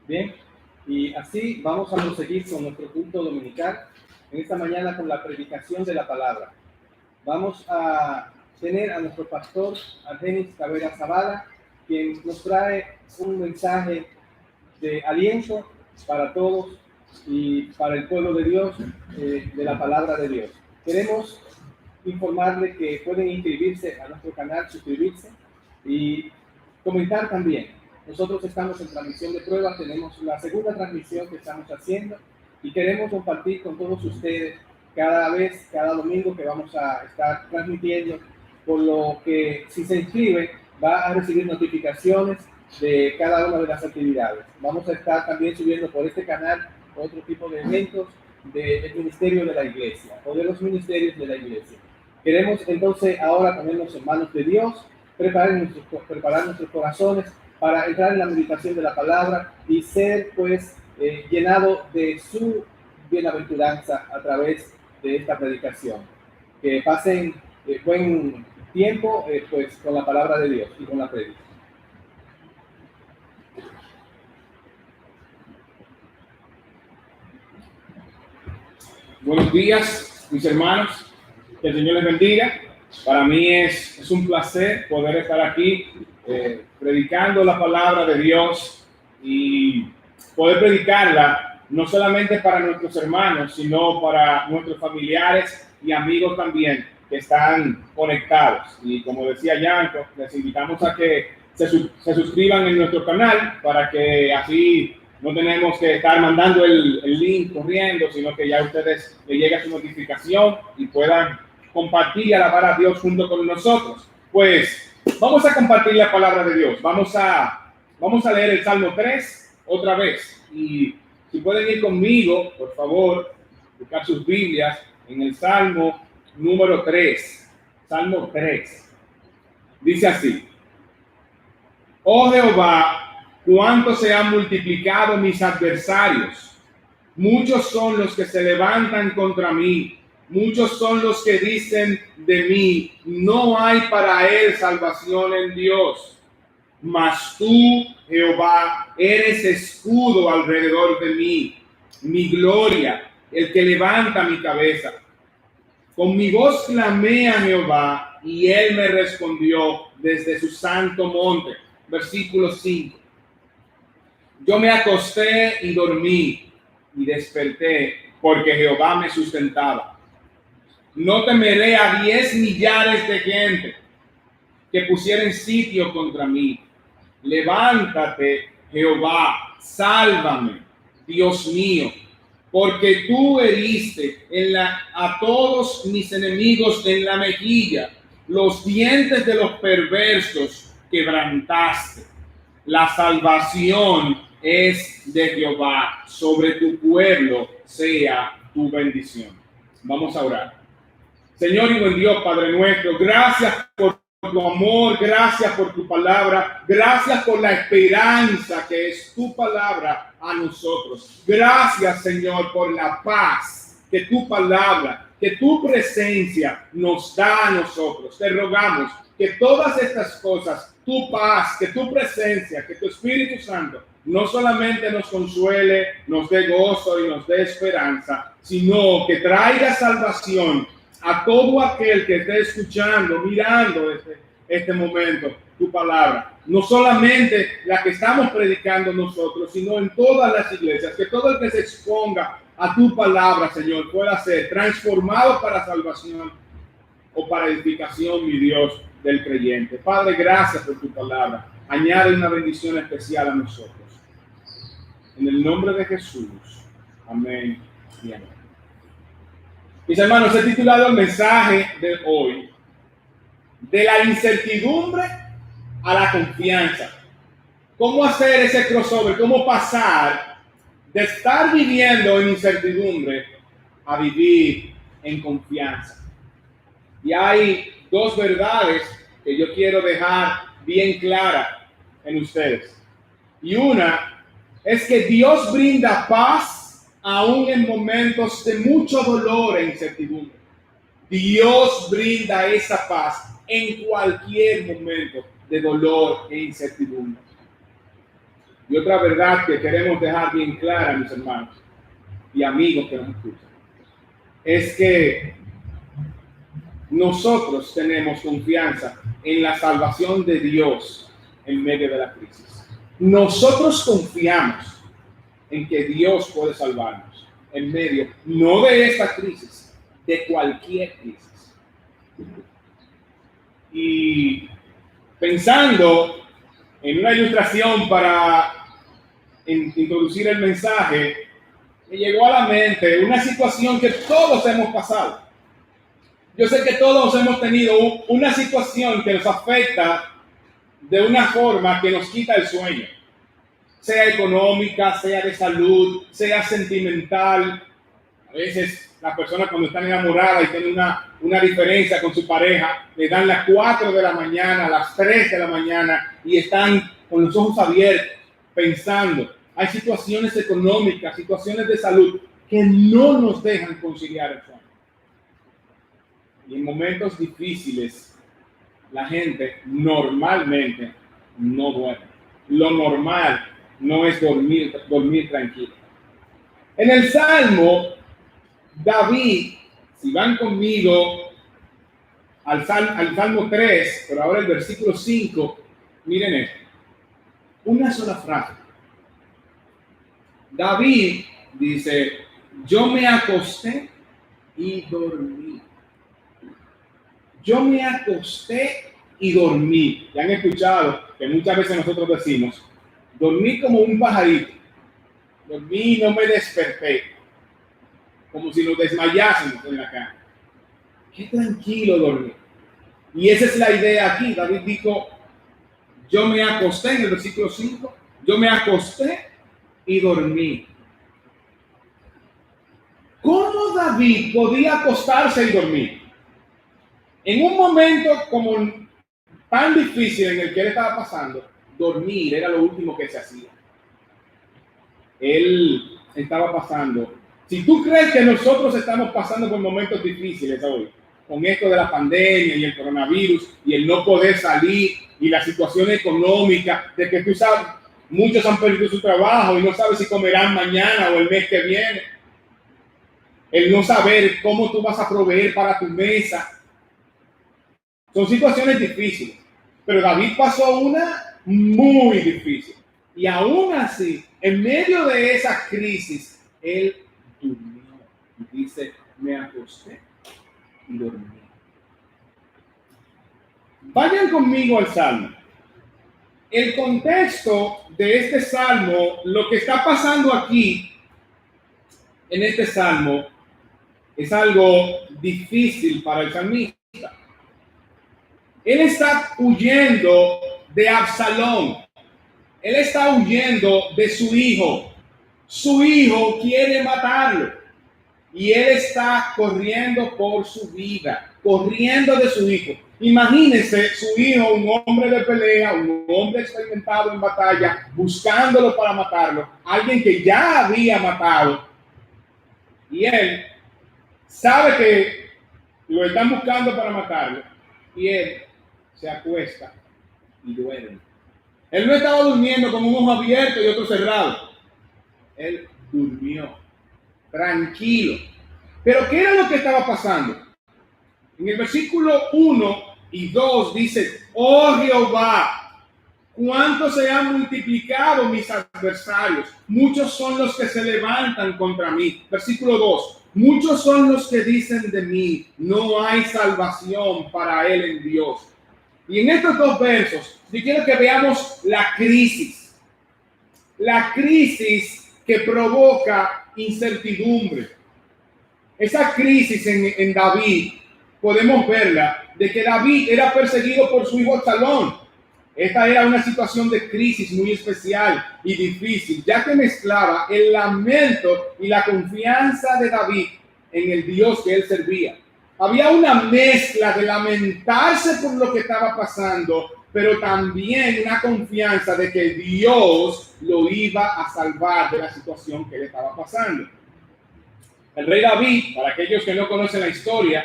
Bien, y así vamos a proseguir con nuestro culto dominical en esta mañana con la predicación de la palabra. Vamos a tener a nuestro pastor Argenis Cabrera Zavala, quien nos trae un mensaje de aliento para todos y para el pueblo de Dios, de la palabra de Dios. Queremos informarle que pueden inscribirse a nuestro canal, suscribirse y comentar también. Nosotros estamos en transmisión de pruebas, tenemos la segunda transmisión que estamos haciendo y queremos compartir con todos ustedes cada domingo que vamos a estar transmitiendo, por lo que si se inscribe va a recibir notificaciones de cada una de las actividades. Vamos a estar también subiendo por este canal otro tipo de eventos del ministerio de la iglesia o de los ministerios de la iglesia. Queremos entonces ahora ponernos en manos de Dios, preparar nuestros corazones para entrar en la meditación de la palabra y ser pues llenado de su bienaventuranza a través de esta predicación. Que pasen buen tiempo pues con la palabra de Dios y con la predicación. Buenos días, mis hermanos. Que el Señor les bendiga. Para mí es un placer poder estar aquí predicando la palabra de Dios y poder predicarla no solamente para nuestros hermanos, sino para nuestros familiares y amigos también que están conectados. Y como decía Yanko, les invitamos a que se suscriban en nuestro canal para que así no tenemos que estar mandando el link corriendo, sino que ya a ustedes les llega su notificación y puedan compartir y alabar a Dios junto con nosotros. Pues vamos a compartir la palabra de Dios. Vamos a leer el Salmo 3 otra vez. Y si pueden ir conmigo, por favor, buscar sus Biblias en el Salmo número 3. Salmo 3. Dice así: Oh Jehová, cuánto se han multiplicado mis adversarios. Muchos son los que se levantan contra mí. Muchos son los que dicen de mí, no hay para él salvación en Dios. Mas tú, Jehová, eres escudo alrededor de mí, mi gloria, el que levanta mi cabeza. Con mi voz clamé a Jehová y él me respondió desde su santo monte. Versículo 5. Yo me acosté y dormí y desperté porque Jehová me sustentaba. No temeré a 10 millares de gente que pusieren sitio contra mí. Levántate, Jehová, sálvame, Dios mío, porque tú heriste a todos mis enemigos en la mejilla, los dientes de los perversos quebrantaste. La salvación es de Jehová, sobre tu pueblo sea tu bendición. Vamos a orar. Señor y buen Dios, Padre nuestro, gracias por tu amor, gracias por tu palabra, gracias por la esperanza que es tu palabra a nosotros. Gracias, Señor, por la paz que tu palabra, que tu presencia nos da a nosotros. Te rogamos que todas estas cosas, tu paz, que tu presencia, que tu Espíritu Santo, no solamente nos consuele, nos dé gozo y nos dé esperanza, sino que traiga salvación a todo aquel que esté escuchando, mirando este momento, tu palabra. No solamente la que estamos predicando nosotros, sino en todas las iglesias. Que todo el que se exponga a tu palabra, Señor, pueda ser transformado para salvación o para edificación, mi Dios, del creyente. Padre, gracias por tu palabra. Añade una bendición especial a nosotros. En el nombre de Jesús. Amén y amén. Mis hermanos, he titulado el mensaje de hoy: de la incertidumbre a la confianza. ¿Cómo hacer ese crossover? ¿Cómo pasar de estar viviendo en incertidumbre a vivir en confianza? Y hay dos verdades que yo quiero dejar bien claras en ustedes. Y una es que Dios brinda paz aún en momentos de mucho dolor e incertidumbre. Dios brinda esa paz en cualquier momento de dolor e incertidumbre. Y otra verdad que queremos dejar bien clara, mis hermanos y amigos que nos escuchan, es que nosotros tenemos confianza en la salvación de Dios en medio de la crisis. Nosotros confiamos en que Dios puede salvarnos en medio, no de esta crisis, de cualquier crisis. Y pensando en una ilustración para introducir el mensaje, me llegó a la mente una situación que todos hemos pasado. Yo sé que todos hemos tenido una situación que nos afecta de una forma que nos quita el sueño, sea económica, sea de salud, sea sentimental. A veces las personas cuando están enamoradas y tienen una diferencia con su pareja, le dan las 4 de la mañana, las 3 de la mañana y están con los ojos abiertos pensando. Hay situaciones económicas, situaciones de salud que no nos dejan conciliar el sueño. Y en momentos difíciles, la gente normalmente no duerme. Lo normal no es dormir tranquilo. En el Salmo, David, si van conmigo al Salmo 3, pero ahora el versículo 5, miren esto. Una sola frase. David dice, yo me acosté y dormí. Yo me acosté y dormí. Ya han escuchado que muchas veces nosotros decimos, dormí como un pajarito. Dormí y no me desperté. Como si nos desmayásemos en la cama. Qué tranquilo dormí. Y esa es la idea aquí. David dijo, yo me acosté en el versículo 5. Yo me acosté y dormí. ¿Cómo David podía acostarse y dormir? En un momento como tan difícil en el que él estaba pasando, dormir era lo último que se hacía. Él estaba pasando. Si tú crees que nosotros estamos pasando por momentos difíciles hoy, con esto de la pandemia y el coronavirus y el no poder salir y la situación económica de que tú sabes, muchos han perdido su trabajo y no saben si comerán mañana o el mes que viene. El no saber cómo tú vas a proveer para tu mesa. Son situaciones difíciles, pero David pasó una muy difícil. Y aún así, en medio de esa crisis, él durmió. Y dice, me acosté y dormí. Vayan conmigo al Salmo. El contexto de este Salmo, lo que está pasando aquí, en este Salmo, es algo difícil para el salmista. Él está huyendo de Absalón. Él está huyendo de su hijo. Su hijo quiere matarlo. Y él está corriendo por su vida, corriendo de su hijo. Imagínense su hijo, un hombre de pelea, un hombre experimentado en batalla, buscándolo para matarlo. Alguien que ya había matado. Y él sabe que lo están buscando para matarlo. Y él se acuesta y duerme. Él no estaba durmiendo con un ojo abierto y otro cerrado. Él durmió, tranquilo. Pero ¿qué era lo que estaba pasando? En el versículo 1 y 2 dice, oh Jehová, cuánto se han multiplicado mis adversarios. Muchos son los que se levantan contra mí. Versículo 2, muchos son los que dicen de mí, no hay salvación para él en Dios. Y en estos dos versos, yo quiero que veamos la crisis que provoca incertidumbre. Esa crisis en David, podemos verla, de que David era perseguido por su hijo Absalón. Esta era una situación de crisis muy especial y difícil, ya que mezclaba el lamento y la confianza de David en el Dios que él servía. Había una mezcla de lamentarse por lo que estaba pasando, pero también una confianza de que Dios lo iba a salvar de la situación que él estaba pasando. El rey David, para aquellos que no conocen la historia,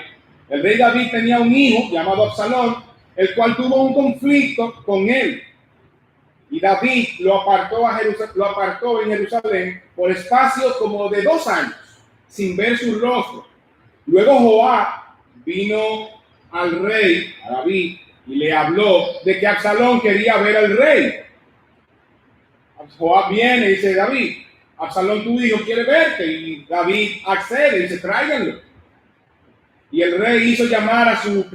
el rey David tenía un hijo llamado Absalón, el cual tuvo un conflicto con él. Y David lo apartó en Jerusalén por espacio como de 2 años, sin ver su rostro. Luego Joab vino al rey, a David, y le habló de que Absalón quería ver al rey. Joab viene y dice: David, Absalón tu hijo quiere verte. Y David accede y dice: tráiganlo. Y el rey lo hizo llamar a su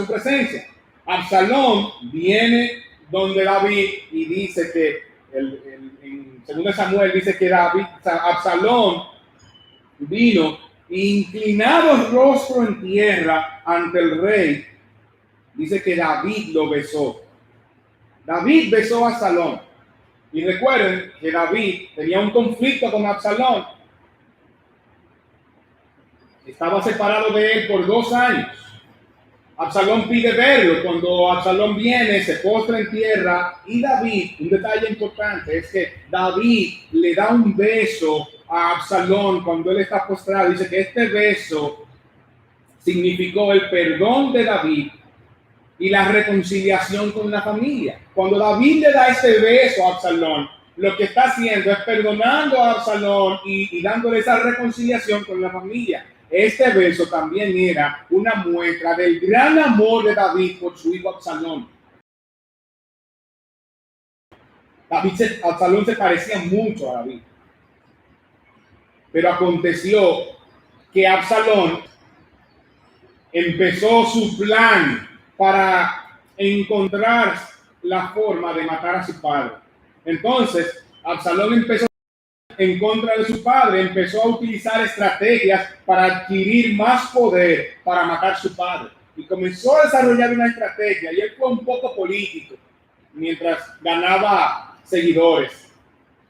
presencia. Absalón viene donde David y dice que en 2 Samuel dice que Absalón vino inclinado el rostro en tierra ante el rey. Dice que David lo besó. David besó a Absalón. Y recuerden que David tenía un conflicto con Absalón. Estaba separado de él por 2 años. Absalón pide verlo. Cuando Absalón viene, se postra en tierra. Y David, un detalle importante es que David le da un beso a Absalón cuando él está postrado. Dice que este beso significó el perdón de David y la reconciliación con la familia. Cuando David le da este beso a Absalón, lo que está haciendo es perdonando a Absalón y dándole esa reconciliación con la familia. Este beso también era una muestra del gran amor de David por su hijo Absalón. Absalón se parecía mucho a David. Pero aconteció que Absalón empezó su plan para encontrar la forma de matar a su padre. Entonces, Absalón empezó en contra de su padre, empezó a utilizar estrategias para adquirir más poder para matar a su padre. Y comenzó a desarrollar una estrategia, y él fue un poco político, mientras ganaba seguidores.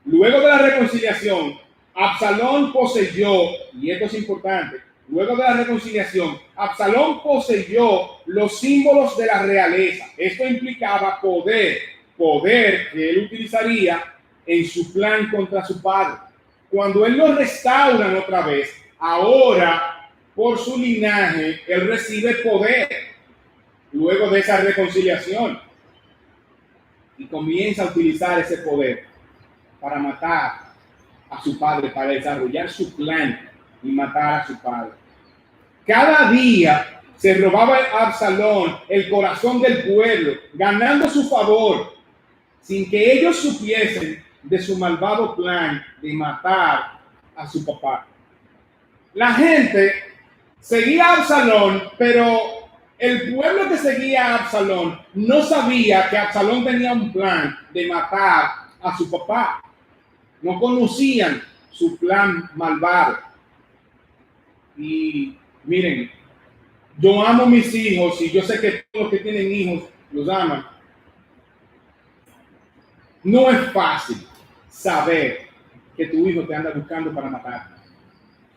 Luego de la reconciliación, Absalón poseyó, y esto es importante, luego de la reconciliación, Absalón poseyó los símbolos de la realeza. Esto implicaba poder que él utilizaría en su plan contra su padre. Cuando él lo restauran otra vez, ahora por su linaje, él recibe poder luego de esa reconciliación y comienza a utilizar ese poder para matar a su padre, para desarrollar su plan y matar a su padre. Cada día se robaba a Absalón el corazón del pueblo, ganando su favor, sin que ellos supiesen de su malvado plan de matar a su papá. La gente seguía a Absalón, pero el pueblo que seguía a Absalón no sabía que Absalón tenía un plan de matar a su papá. No conocían su plan malvado. Y miren, yo amo a mis hijos y yo sé que todos los que tienen hijos los aman. No es fácil saber que tu hijo te anda buscando para matarlo.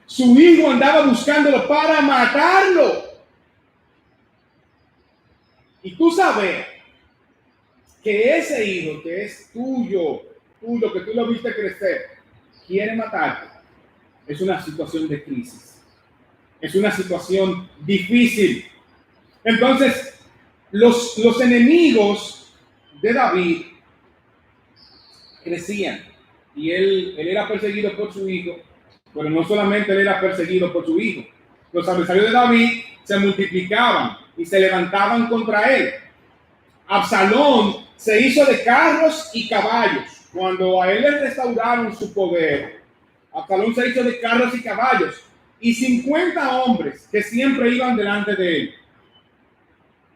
Su hijo andaba buscándolo para matarlo. Y tú sabes que ese hijo que es tuyo, que tú lo viste crecer, quiere matarte. Es una situación de crisis. Es una situación difícil. Entonces, los enemigos de David crecían y él era perseguido por su hijo, pero no solamente él era perseguido por su hijo. Los adversarios de David se multiplicaban y se levantaban contra él. Absalón se hizo de carros y caballos. Cuando a él le restauraron su poder, Absalón se hizo de carros y caballos y 50 hombres que siempre iban delante de él.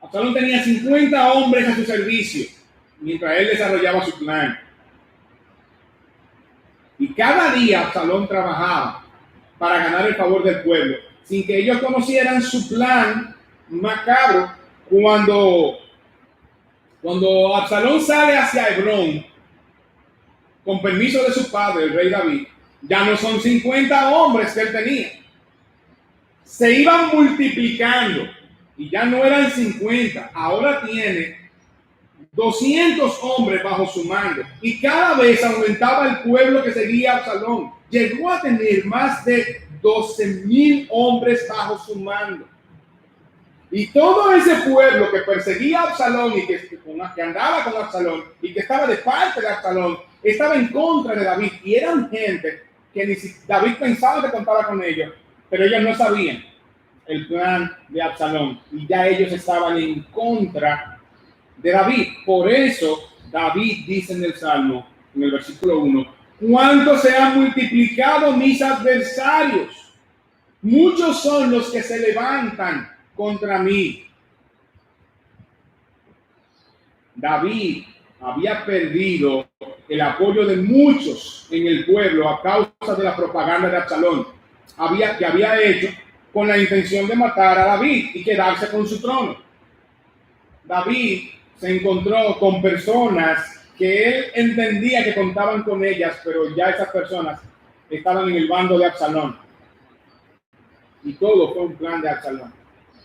Absalón tenía 50 hombres a su servicio mientras él desarrollaba su plan. Y cada día Absalón trabajaba para ganar el favor del pueblo, sin que ellos conocieran su plan macabro. Cuando Absalón sale hacia Hebrón, con permiso de su padre, el rey David, ya no son 50 hombres que él tenía. Se iban multiplicando y ya no eran 50, ahora tiene 200 hombres bajo su mando, y cada vez aumentaba el pueblo que seguía a Absalón. Llegó a tener más de 12,000 hombres bajo su mando. Y todo ese pueblo que perseguía a Absalón y que andaba con Absalón y que estaba de parte de Absalón, estaba en contra de David. Y eran gente que ni si David pensaba que contaba con ellos, pero ellos no sabían el plan de Absalón. Y ya ellos estaban en contra de David. Por eso David dice en el Salmo, en el versículo 1, ¿cuánto se han multiplicado mis adversarios? Muchos son los que se levantan contra mí. David había perdido el apoyo de muchos en el pueblo a causa de la propaganda de Absalón, que había hecho con la intención de matar a David y quedarse con su trono. David se encontró con personas que él entendía que contaban con ellas, pero ya esas personas estaban en el bando de Absalón. Y todo fue un plan de Absalón.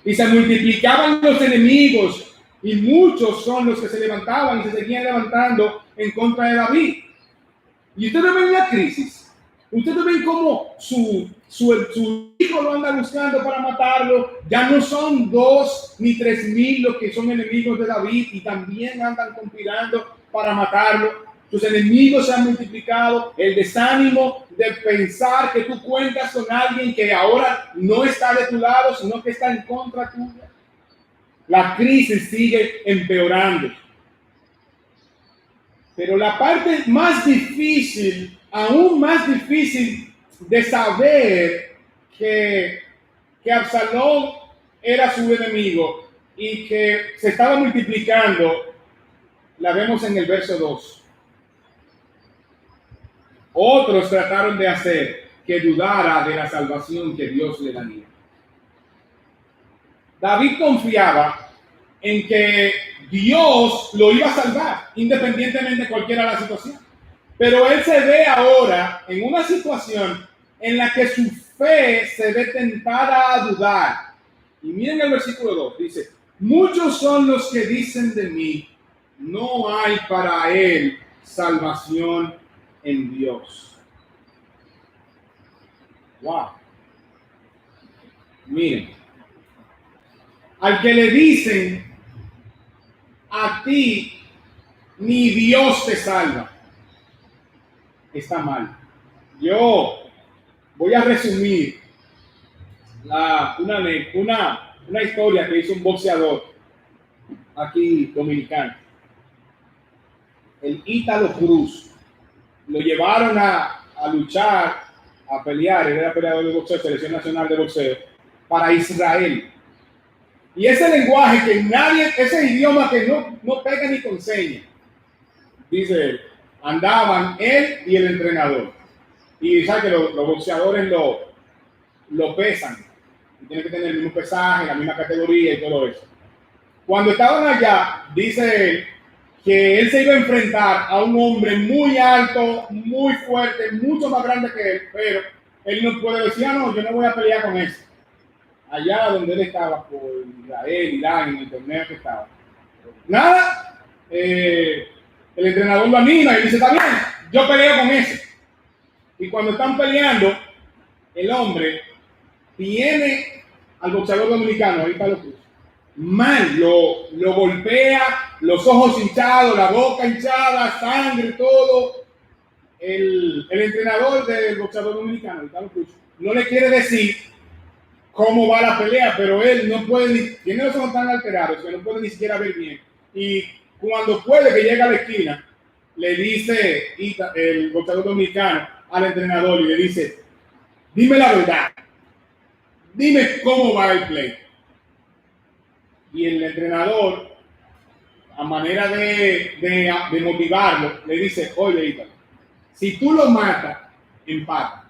Y se multiplicaban los enemigos, y muchos son los que se levantaban y se seguían levantando en contra de David. Y ustedes ven la crisis. Ustedes ven cómo su hijo lo anda buscando para matarlo. Ya no son 2 ni 3,000 los que son enemigos de David y también andan conspirando para matarlo. Tus enemigos se han multiplicado. El desánimo de pensar que tú cuentas con alguien que ahora no está de tu lado, sino que está en contra tuya. La crisis sigue empeorando. Pero la parte más difícil, aún más difícil de saber que Absalón era su enemigo y que se estaba multiplicando, la vemos en el verso 2. Otros trataron de hacer que dudara de la salvación que Dios le daría. David confiaba en que Dios lo iba a salvar, independientemente de cualquiera la situación. Pero él se ve ahora en una situación en la que su fe se ve tentada a dudar. Y miren el versículo 2, dice, muchos son los que dicen de mí, no hay para él salvación en Dios. Wow. Miren, al que le dicen, a ti ni Dios te salva, está mal. Yo voy a resumir una historia que hizo un boxeador aquí dominicano, el Ítalo Cruz. Lo llevaron a luchar, a pelear, él era peleador de boxeo, selección nacional de boxeo, para Israel. Y ese lenguaje que nadie, ese idioma que no pega ni con señas, dice él, andaban él y el entrenador. Y sabe que los boxeadores lo pesan. Y tienen que tener el mismo pesaje, la misma categoría y todo eso. Cuando estaban allá, dice él, que él se iba a enfrentar a un hombre muy alto, muy fuerte, mucho más grande que él, pero él no puede decir, no, yo no voy a pelear con ese. Allá donde él estaba, por Israel, Irán, en el torneo que estaba. Nada, el entrenador lo anima y dice, está bien, yo peleo con ese. Y cuando están peleando, el hombre tiene al boxeador dominicano, ahí está lo que mal, lo golpea, los ojos hinchados, la boca hinchada, sangre, todo. El entrenador del boxeador dominicano, Italo Cruz, no le quiere decir cómo va la pelea, pero él no puede, tiene los ojos tan alterados que no puede ni siquiera ver bien. Y cuando puede que llegue a la esquina, le dice el boxeador dominicano al entrenador y le dice, dime la verdad, dime cómo va el play. Y el entrenador, a manera de motivarlo, le dice, oye, Ítalo, si tú lo matas, empata.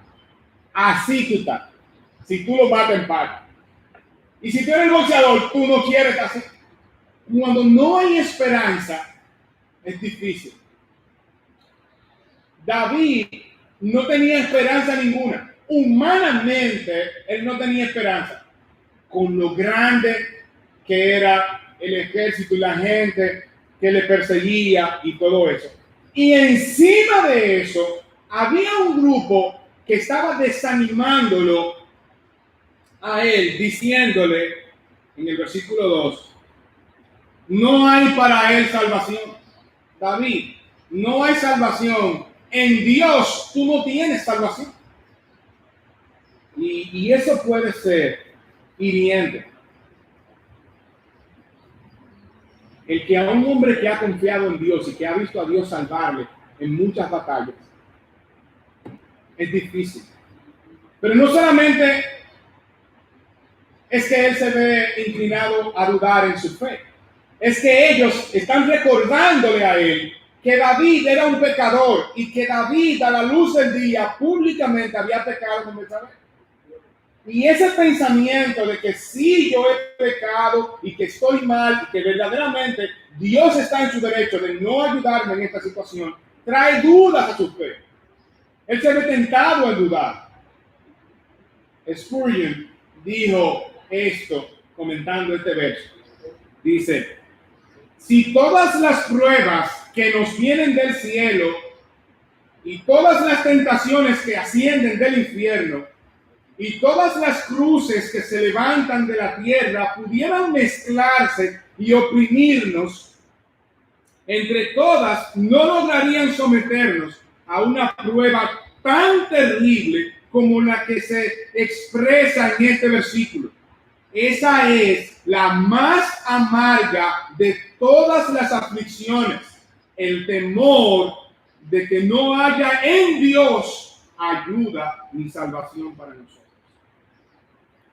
Así tú estás. Si tú lo matas, empata. Y si tú eres el boxeador, tú no quieres así. Cuando no hay esperanza, es difícil. David no tenía esperanza ninguna. Humanamente, él no tenía esperanza. Con lo grande que era el ejército y la gente que le perseguía y todo eso. Y encima de eso, había un grupo que estaba desanimándolo a él, diciéndole, en el versículo 2, no hay para él salvación. David, no hay salvación. En Dios tú no tienes salvación. Y eso puede ser hiriente. El que a un hombre que ha confiado en Dios y que ha visto a Dios salvarle en muchas batallas, es difícil. Pero no solamente es que él se ve inclinado a dudar en su fe, es que ellos están recordándole a él que David era un pecador y que David a la luz del día públicamente había pecado con Betsabé. Y ese pensamiento de que sí, yo he pecado y que estoy mal y que verdaderamente Dios está en su derecho de no ayudarme en esta situación, trae dudas a su fe. Él se ve tentado a dudar. Spurgeon dijo esto comentando este verso. Dice, si todas las pruebas que nos vienen del cielo y todas las tentaciones que ascienden del infierno y todas las cruces que se levantan de la tierra pudieran mezclarse y oprimirnos, entre todas no lograrían someternos a una prueba tan terrible como la que se expresa en este versículo. Esa es la más amarga de todas las aflicciones, el temor de que no haya en Dios ayuda ni salvación para nosotros.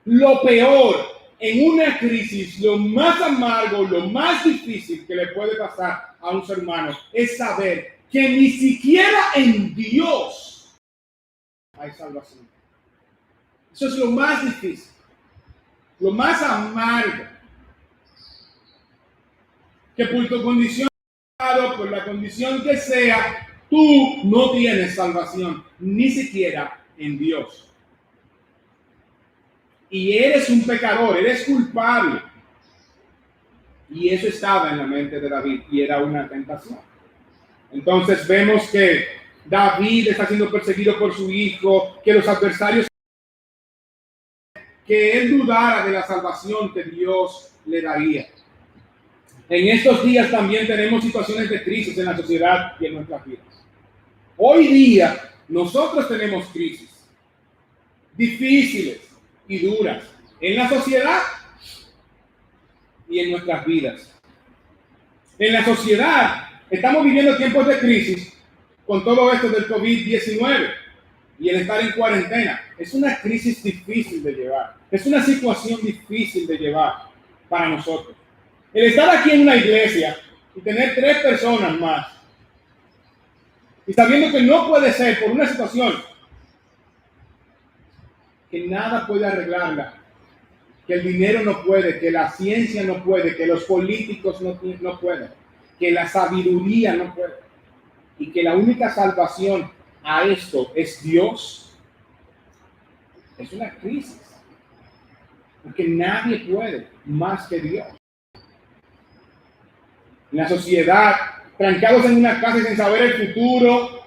Lo peor en una crisis, lo más amargo, lo más difícil que le puede pasar a un ser humano es saber que ni siquiera en Dios hay salvación. Eso es lo más difícil, lo más amargo. Que por tu condición, por la condición que sea, tú no tienes salvación, ni siquiera en Dios. Y eres un pecador, eres culpable. Y eso estaba en la mente de David y era una tentación. Entonces vemos que David está siendo perseguido por su hijo, que los adversarios, que él dudara de la salvación que Dios le daría. En estos días también tenemos situaciones de crisis en la sociedad y en nuestras vidas. Hoy día nosotros tenemos crisis difíciles y duras en la sociedad y en nuestras vidas. En la sociedad estamos viviendo tiempos de crisis con todo esto del COVID-19 y el estar en cuarentena. Es una crisis difícil de llevar, es una situación difícil de llevar para nosotros. El estar aquí en una iglesia y tener 3 personas más y sabiendo que no puede ser por una situación que nada puede arreglarla, que el dinero no puede, que la ciencia no puede, que los políticos no pueden, que la sabiduría no puede, y que la única salvación a esto es Dios. Es una crisis, porque nadie puede más que Dios. En la sociedad, trancados en una casa y sin saber el futuro,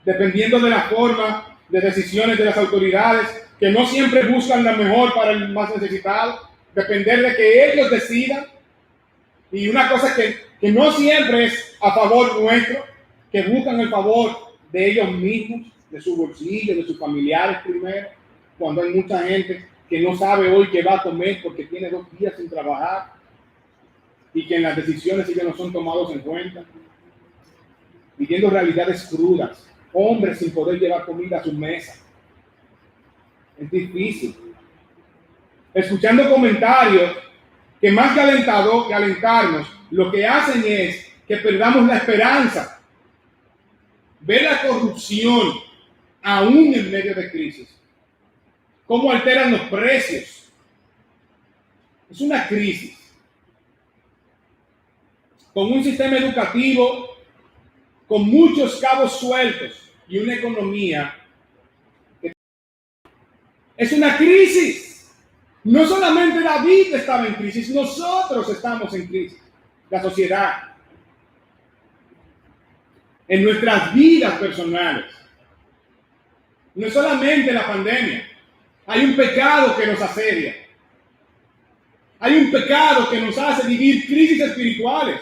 dependiendo de la forma de decisiones de las autoridades, que no siempre buscan la mejor para el más necesitado, depender de que ellos decidan, y una cosa que no siempre es a favor nuestro, que buscan el favor de ellos mismos, de su bolsillo, de sus familiares primero, cuando hay mucha gente que no sabe hoy qué va a comer porque tiene 2 días sin trabajar, y que en las decisiones ellos no son tomados en cuenta, viviendo realidades crudas, hombres sin poder llevar comida a su mesa. Es difícil. Escuchando comentarios que más que alentarnos, lo que hacen es que perdamos la esperanza. Ver la corrupción aún en medio de crisis. Cómo alteran los precios. Es una crisis. Con un sistema educativo con muchos cabos sueltos y una economía que es una crisis. No solamente David estaba en crisis, nosotros estamos en crisis. La sociedad, en nuestras vidas personales. No es solamente la pandemia. Hay un pecado que nos asedia. Hay un pecado que nos hace vivir crisis espirituales.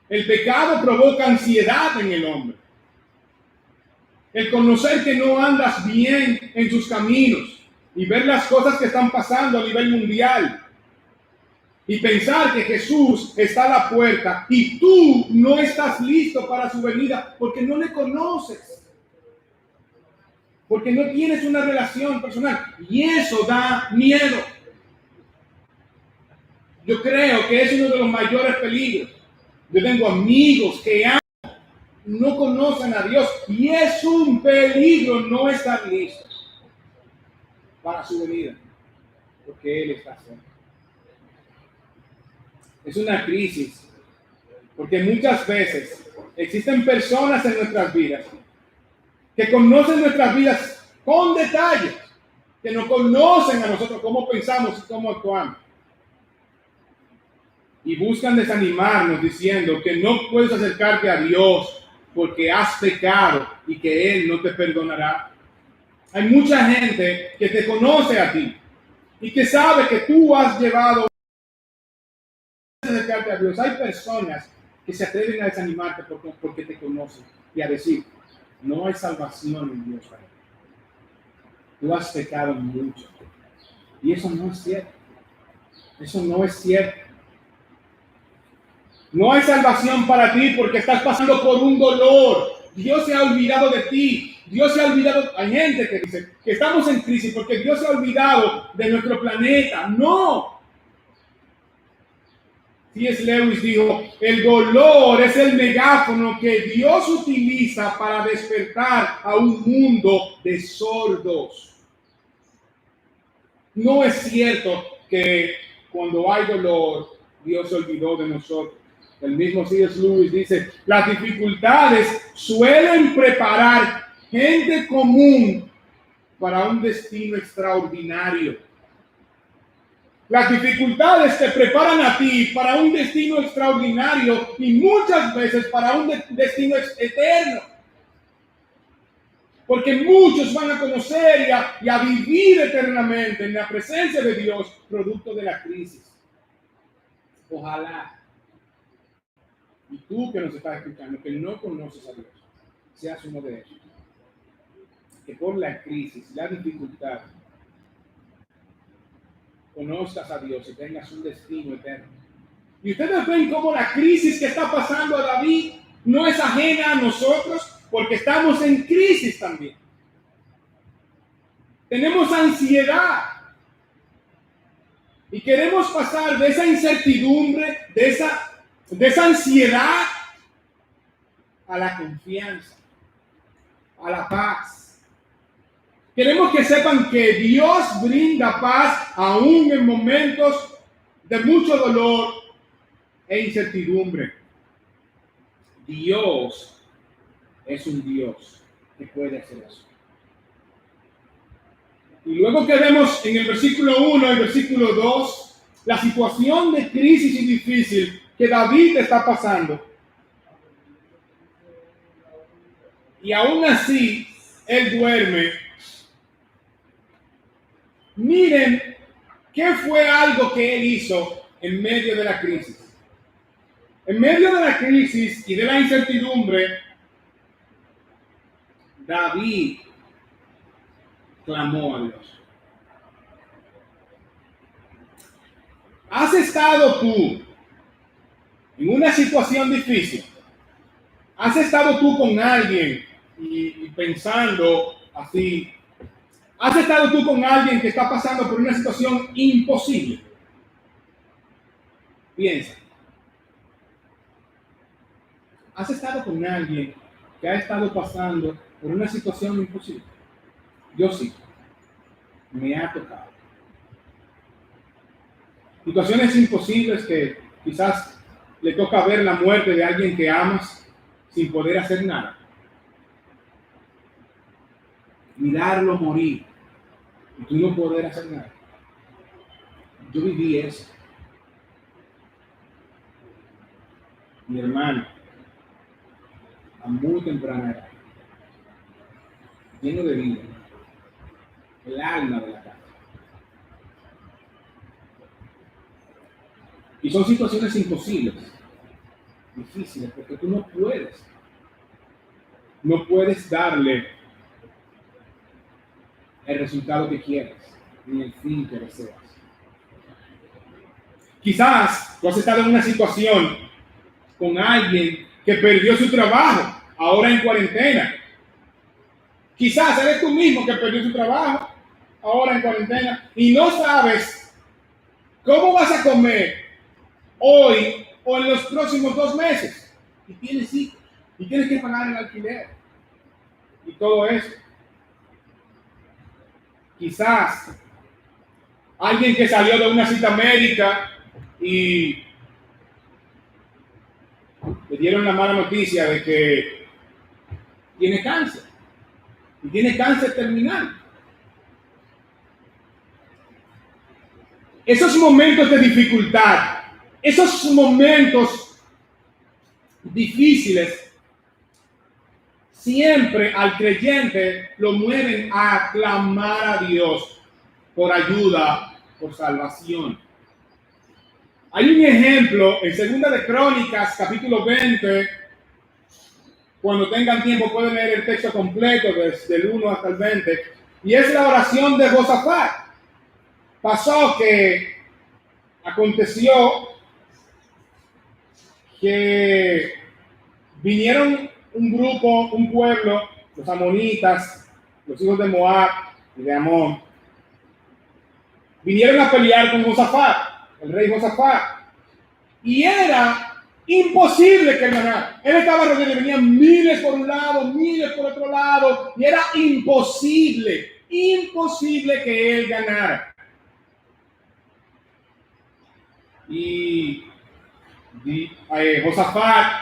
El pecado provoca ansiedad en el hombre. El conocer que no andas bien en tus caminos y ver las cosas que están pasando a nivel mundial y pensar que Jesús está a la puerta y tú no estás listo para su venida porque no le conoces, porque no tienes una relación personal, y eso da miedo. Yo creo que es uno de los mayores peligros. Yo tengo amigos que no conocen a Dios y es un peligro no estar listos para su venida, porque Él está cerca. Es una crisis, porque muchas veces existen personas en nuestras vidas que conocen nuestras vidas con detalles, que no conocen a nosotros cómo pensamos y cómo actuamos. Y buscan desanimarnos diciendo que no puedes acercarte a Dios porque has pecado y que Él no te perdonará. Hay mucha gente que te conoce a ti y que sabe que tú has llevado a acercarte a Dios. Hay personas que se atreven a desanimarte porque te conocen y a decir, no hay salvación en Dios para ti. Tú has pecado mucho. Y eso no es cierto. Eso no es cierto. No hay salvación para ti porque estás pasando por un dolor. Dios se ha olvidado de ti. Dios se ha olvidado. Hay gente que dice que estamos en crisis porque Dios se ha olvidado de nuestro planeta. No. C.S. Lewis dijo, el dolor es el megáfono que Dios utiliza para despertar a un mundo de sordos. No es cierto que cuando hay dolor, Dios se olvidó de nosotros. El mismo C.S. Lewis dice, las dificultades suelen preparar gente común para un destino extraordinario. Las dificultades te preparan a ti para un destino extraordinario y muchas veces para un destino eterno. Porque muchos van a conocer y a vivir eternamente en la presencia de Dios, producto de la crisis. Ojalá. Y tú que nos estás escuchando, que no conoces a Dios, seas uno de ellos. Que por la crisis, la dificultad, conozcas a Dios y tengas un destino eterno. Y ustedes ven cómo la crisis que está pasando a David no es ajena a nosotros, porque estamos en crisis también. Tenemos ansiedad. Y queremos pasar de esa incertidumbre, de esa ansiedad, a la confianza, a la paz. Queremos que sepan que Dios brinda paz aún en momentos de mucho dolor e incertidumbre. Dios es un Dios que puede hacer eso. Y luego que vemos en el versículo 1 y el versículo 2, la situación de crisis y difícil que David está pasando. Y aún así, él duerme. Miren qué fue algo que él hizo en medio de la crisis. En medio de la crisis y de la incertidumbre, David clamó a Dios. ¿Has estado tú en una situación difícil? ¿Has estado tú con alguien y pensando así? ¿Has estado tú con alguien que está pasando por una situación imposible? Piensa. ¿Has estado con alguien que ha estado pasando por una situación imposible? Yo sí. Me ha tocado. Situaciones imposibles que quizás le toca ver la muerte de alguien que amas sin poder hacer nada. Mirarlo morir y tú no poder hacer nada. Yo viví eso. Mi hermano, a muy temprana edad, lleno de vida, el alma de la casa. Y son situaciones imposibles, difíciles, porque tú no puedes darle el resultado que quieres, ni el fin que deseas. Quizás tú has estado en una situación con alguien que perdió su trabajo, ahora en cuarentena. Quizás eres tú mismo que perdió su trabajo, ahora en cuarentena, y no sabes cómo vas a comer hoy o en los próximos 2 meses. Y tienes hijos, y tienes que pagar el alquiler, y todo eso. Quizás alguien que salió de una cita médica y le dieron la mala noticia de que tiene cáncer, y tiene cáncer terminal. Esos momentos de dificultad, esos momentos difíciles, siempre al creyente lo mueven a clamar a Dios por ayuda, por salvación. Hay un ejemplo en Segunda de Crónicas, capítulo 20. Cuando tengan tiempo pueden leer el texto completo desde el 1 hasta el 20. Y es la oración de Josafat. Pasó que aconteció que vinieron un grupo, un pueblo, los amonitas, los hijos de Moab y de Amón, vinieron a pelear con Josafat, el rey Josafat, y era imposible que él ganara. Él estaba rodeado, venían miles por un lado, miles por otro lado, y era imposible que él ganara. Y Josafat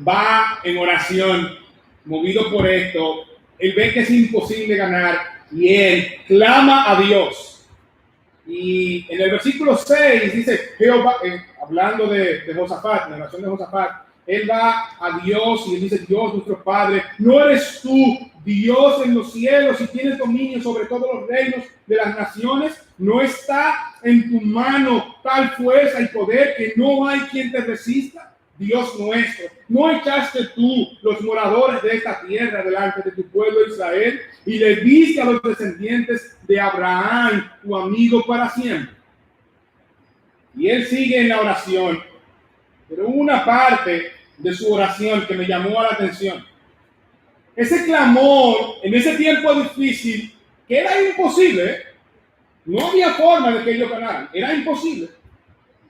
va en oración, movido por esto. Él ve que es imposible ganar y él clama a Dios. Y en el versículo 6 dice, Jehová, hablando de Josafat, en la oración de Josafat, él va a Dios y él dice, Dios nuestro Padre, ¿no eres tú Dios en los cielos y tienes dominio sobre todos los reinos de las naciones? ¿No está en tu mano tal fuerza y poder que no hay quien te resista? Dios nuestro, ¿no echaste tú los moradores de esta tierra delante de tu pueblo Israel y le diste a los descendientes de Abraham, tu amigo, para siempre? Y él sigue en la oración, pero una parte de su oración que me llamó la atención. Ese clamor en ese tiempo difícil, que era imposible, no había forma de que ellos ganaran, era imposible.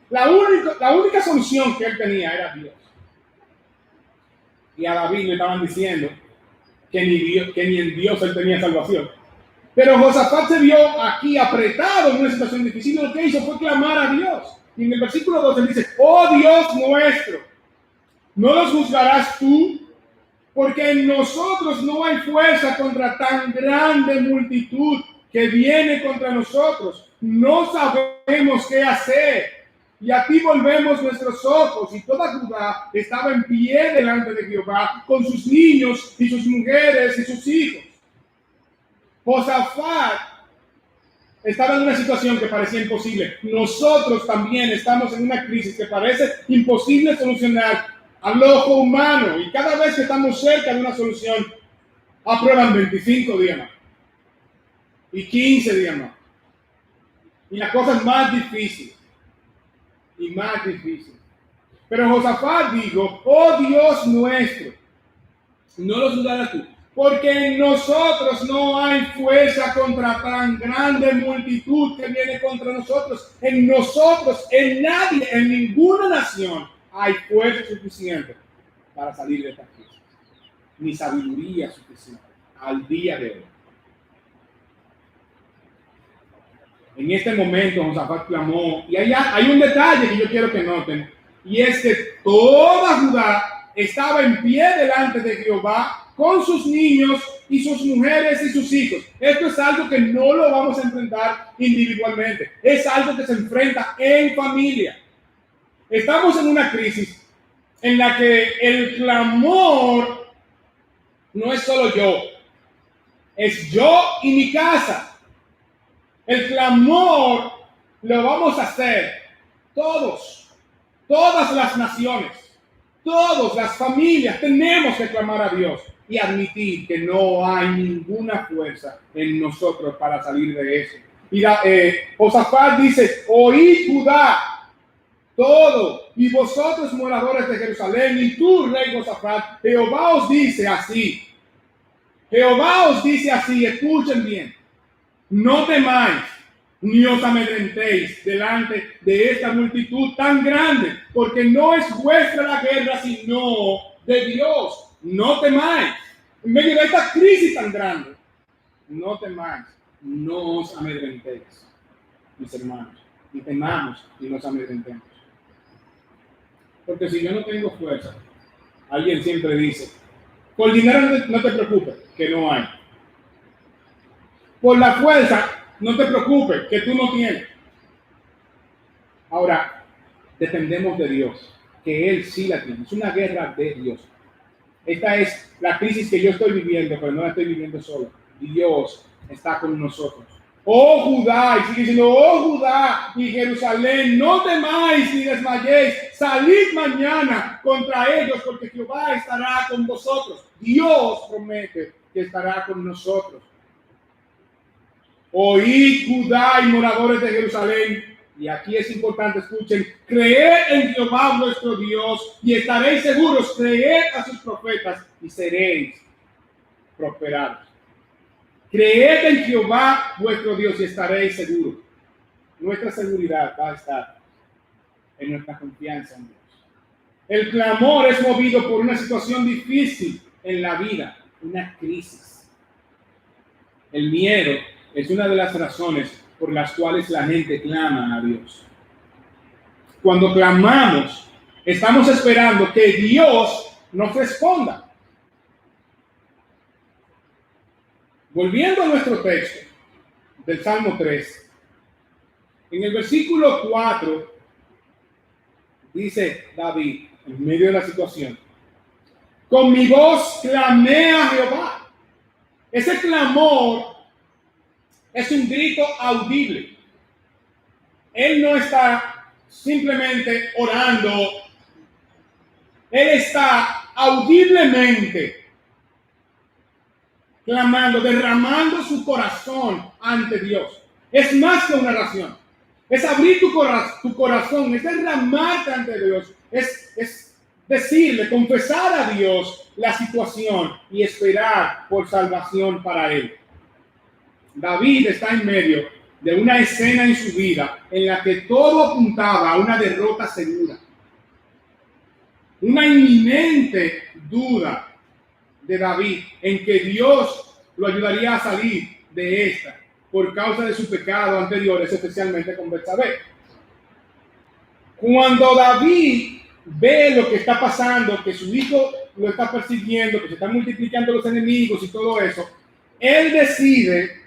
La única solución que él tenía era Dios. Y a David le estaban diciendo que ni en Dios él tenía salvación. Pero Josafat se vio aquí apretado en una situación difícil. Lo que hizo fue clamar a Dios. Y en el versículo 12 dice, oh Dios nuestro, ¿no los juzgarás tú? Porque en nosotros no hay fuerza contra tan grande multitud que viene contra nosotros. No sabemos qué hacer. Y a ti volvemos nuestros ojos. Y toda Judá estaba en pie delante de Jehová, con sus niños y sus mujeres y sus hijos. Josafat estaba en una situación que parecía imposible. Nosotros también estamos en una crisis que parece imposible solucionar al ojo humano. Y cada vez que estamos cerca de una solución, aprueban 25 días más. Y 15 días más. Y la cosa es más difícil. Y más difícil. Pero Josafat dijo, oh Dios nuestro, no lo juzgarás tú, porque en nosotros no hay fuerza contra tan grande multitud que viene contra nosotros. En nosotros, en nadie, en ninguna nación hay fuerza suficiente para salir de esta crisis, ni sabiduría suficiente al día de hoy. En este momento Josafat clamó, y hay un detalle que yo quiero que noten, y es que toda Judá estaba en pie delante de Jehová con sus niños y sus mujeres y sus hijos. Esto es algo que no lo vamos a enfrentar individualmente, es algo que se enfrenta en familia. Estamos en una crisis en la que el clamor no es solo yo, es yo y mi casa. El clamor lo vamos a hacer todas las naciones, todas las familias tenemos que clamar a Dios y admitir que no hay ninguna fuerza en nosotros para salir de eso. Y Josafat dice, oíd Judá, todo, y vosotros moradores de Jerusalén, y tú, rey Josafat, Jehová os dice así, escuchen bien, no temáis, ni os amedrentéis delante de esta multitud tan grande, porque no es vuestra la guerra, sino de Dios. No temáis. En medio de esta crisis tan grande, no temáis, no os amedrentéis, mis hermanos. Ni temamos y nos amedrentemos. Porque si yo no tengo fuerza, alguien siempre dice, por dinero no te preocupes, que no hay. Por la fuerza, no te preocupes, que tú no tienes. Ahora, dependemos de Dios, que Él sí la tiene. Es una guerra de Dios. Esta es la crisis que yo estoy viviendo, pero no la estoy viviendo solo. Dios está con nosotros. Oh Judá, y sigue diciendo, oh Judá y Jerusalén, no temáis ni desmayéis, salid mañana contra ellos, porque Jehová estará con vosotros. Dios promete que estará con nosotros. Oíd Judá y moradores de Jerusalén, y aquí es importante, escuchen, creed en Jehová vuestro Dios y estaréis seguros, creed a sus profetas y seréis prosperados. Creed en Jehová vuestro Dios y estaréis seguros. Nuestra seguridad va a estar en nuestra confianza en Dios. El clamor es movido por una situación difícil en la vida, una crisis. El miedo es una de las razones por las cuales la gente clama a Dios. Cuando clamamos, estamos esperando que Dios nos responda. Volviendo a nuestro texto del Salmo 3, en el versículo 4 dice David, en medio de la situación, con mi voz clamé a Jehová. Ese clamor es un grito audible. Él no está simplemente orando, él está audiblemente clamando, derramando su corazón ante Dios. Es más que una oración. Es abrir tu corazón, es derramarte ante Dios. Es decirle, confesar a Dios la situación y esperar por salvación para él. David está en medio de una escena en su vida en la que todo apuntaba a una derrota segura. Una inminente duda de David en que Dios lo ayudaría a salir de esta por causa de su pecado anteriores, especialmente con Betsabé. Cuando David ve lo que está pasando, que su hijo lo está persiguiendo, que se están multiplicando los enemigos y todo eso, él decide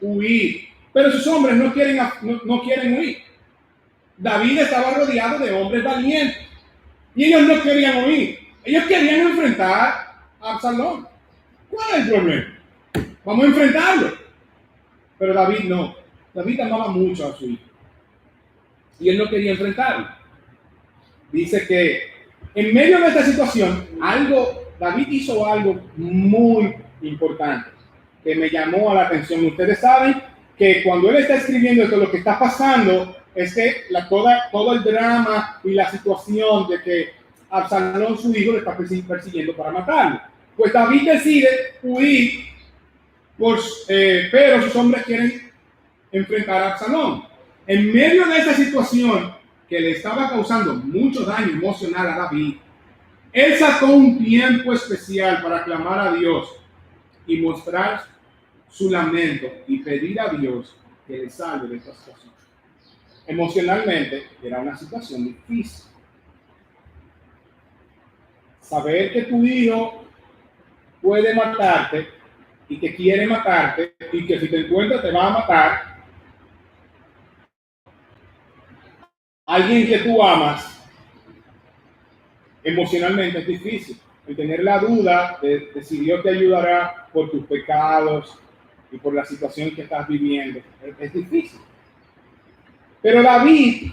huir, pero sus hombres no quieren huir. David estaba rodeado de hombres valientes y ellos no querían huir. Ellos querían enfrentar a Absalón. ¿Cuál es el problema? Vamos a enfrentarlo. Pero David no. David amaba mucho a su hijo. Y él no quería enfrentarlo. Dice que en medio de esta situación, David hizo algo muy importante que me llamó a la atención. Ustedes saben que cuando él está escribiendo esto, lo que está pasando es que todo el drama y la situación de que Absalón, su hijo, le está persiguiendo para matarlo. Pues David decide huir, pero sus hombres quieren enfrentar a Absalón. En medio de esa situación que le estaba causando mucho daño emocional a David, él sacó un tiempo especial para clamar a Dios y mostrar su lamento y pedir a Dios que le salve de esta situación. Emocionalmente era una situación difícil. Saber que tu hijo puede matarte y que quiere matarte y que si te encuentra te va a matar. Alguien que tú amas, emocionalmente es difícil. El tener la duda de si Dios te ayudará por tus pecados y por la situación que estás viviendo es difícil. Pero David,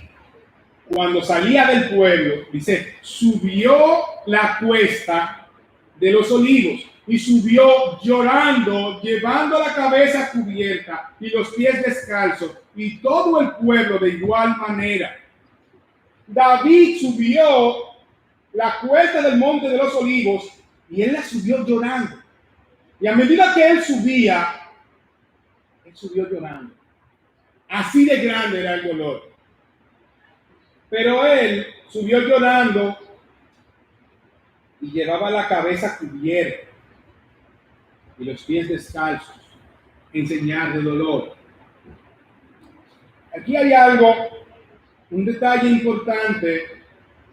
cuando salía del pueblo, dice, subió la cuesta de los olivos y subió llorando, llevando la cabeza cubierta y los pies descalzos, y todo el pueblo de igual manera. David subió la cuesta del monte de los olivos y él la subió llorando. Y a medida que él subió llorando. Así de grande era el dolor. Pero él subió llorando y llevaba la cabeza cubierta y los pies descalzos en señal de dolor. Aquí hay algo, un detalle importante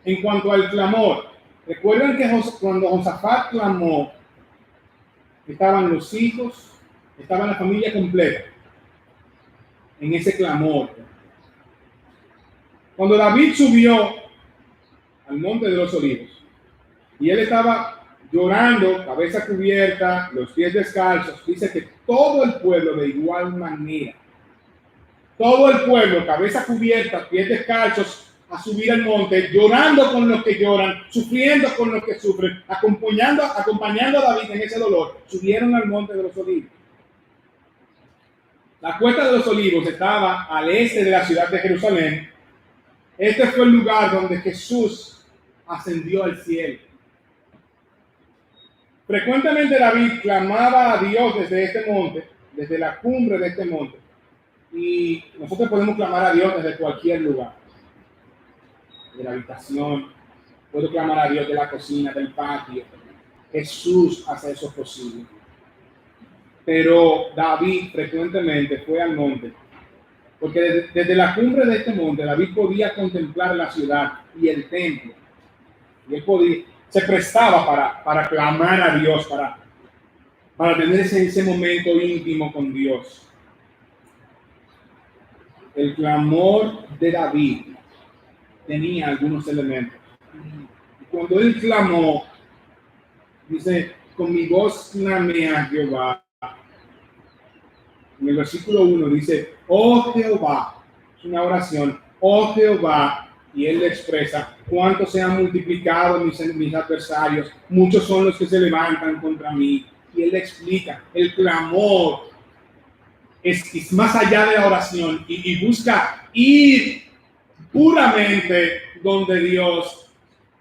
en cuanto al clamor. Recuerden que cuando Josafat clamó, estaban los hijos, estaba la familia completa en ese clamor. Cuando David subió al monte de los olivos y él estaba llorando, cabeza cubierta, los pies descalzos, dice que todo el pueblo de igual manera, todo el pueblo, cabeza cubierta, pies descalzos, a subir al monte, llorando con los que lloran, sufriendo con los que sufren, acompañando a David en ese dolor, subieron al monte de los olivos. La cuesta de los olivos estaba al este de la ciudad de Jerusalén. Este fue el lugar donde Jesús ascendió al cielo. Frecuentemente David clamaba a Dios desde este monte, desde la cumbre de este monte. Y nosotros podemos clamar a Dios desde cualquier lugar. De la habitación, puedo clamar a Dios de la cocina, del patio. Jesús hace eso posible. Pero David frecuentemente fue al monte, porque desde la cumbre de este monte David podía contemplar la ciudad y el templo. Y él se prestaba para clamar a Dios, para tener ese momento íntimo con Dios. El clamor de David tenía algunos elementos. Y cuando él clamó, dice, con mi voz clamé a Jehová. En el versículo 1 dice, oh Jehová, es una oración, oh Jehová, y él le expresa, cuánto se han multiplicado mis adversarios, muchos son los que se levantan contra mí. Y él le explica, el clamor es más allá de la oración y busca ir puramente donde Dios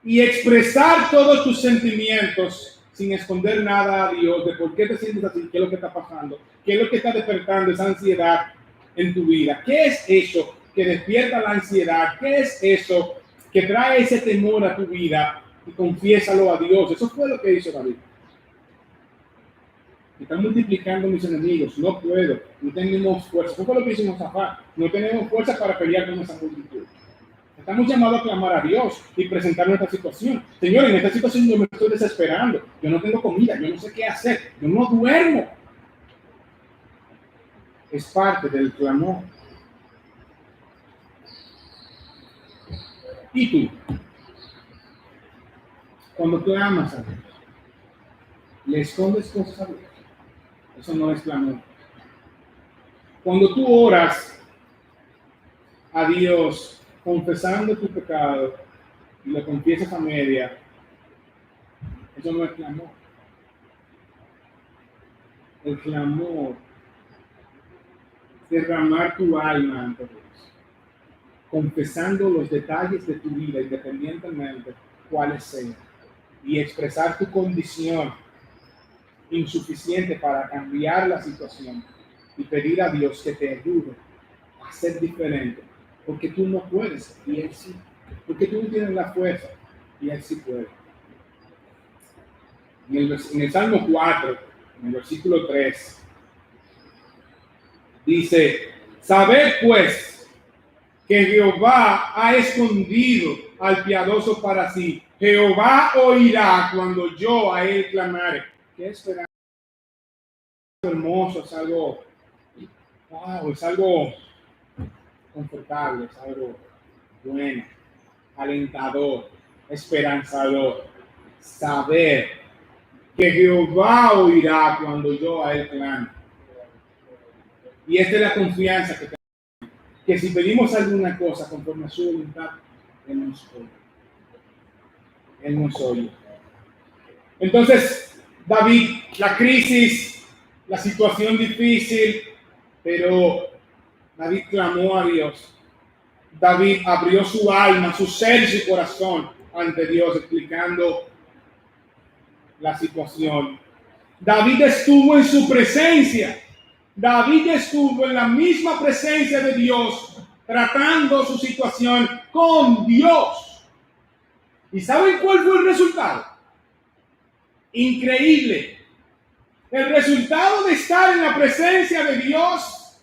y expresar todos tus sentimientos sin esconder nada a Dios de por qué te sientes así, qué es lo que está pasando, qué es lo que está despertando esa ansiedad en tu vida, qué es eso que despierta la ansiedad, qué es eso que trae ese temor a tu vida, y confiésalo a Dios. Eso fue lo que hizo David. Están multiplicando mis enemigos, no puedo, no tenemos fuerza. Eso fue lo que hizo Josafat, no tenemos fuerza para pelear con esa multitud. Estamos llamados a clamar a Dios y presentar nuestra situación. Señor, en esta situación yo me estoy desesperando, yo no tengo comida, yo no sé qué hacer, yo no duermo. Es parte del clamor. ¿Y tú? Cuando clamas a Dios, ¿le escondes cosas a Dios? Eso no es clamor. Cuando tú oras a Dios confesando tu pecado y lo confiesas a media, eso no es clamor. El clamor es derramar tu alma ante Dios, confesando los detalles de tu vida independientemente cuáles sean, y expresar tu condición insuficiente para cambiar la situación y pedir a Dios que te ayude a ser diferente, porque tú no puedes y Él sí, porque tú no tienes la fuerza y Él sí puede. En el Salmo 4, en el versículo 3, dice, sabed pues que Jehová ha escondido al piadoso para sí. Jehová oirá cuando yo a Él clamare. ¿Qué esperanza? Es hermoso, es algo, wow, es algo confortable, es algo bueno, alentador, esperanzador. Saber que Jehová oirá cuando yo a Él clame. Y esta es la confianza que tenemos. que si pedimos alguna cosa conforme a su voluntad, Él nos oye. Él nos oye. Entonces, David, la crisis, la situación difícil, pero David clamó a Dios. David abrió su alma, su ser y su corazón ante Dios, explicando la situación. David estuvo en su presencia. David estuvo en la misma presencia de Dios, tratando su situación con Dios. ¿Y saben cuál fue el resultado? Increíble. El resultado de estar en la presencia de Dios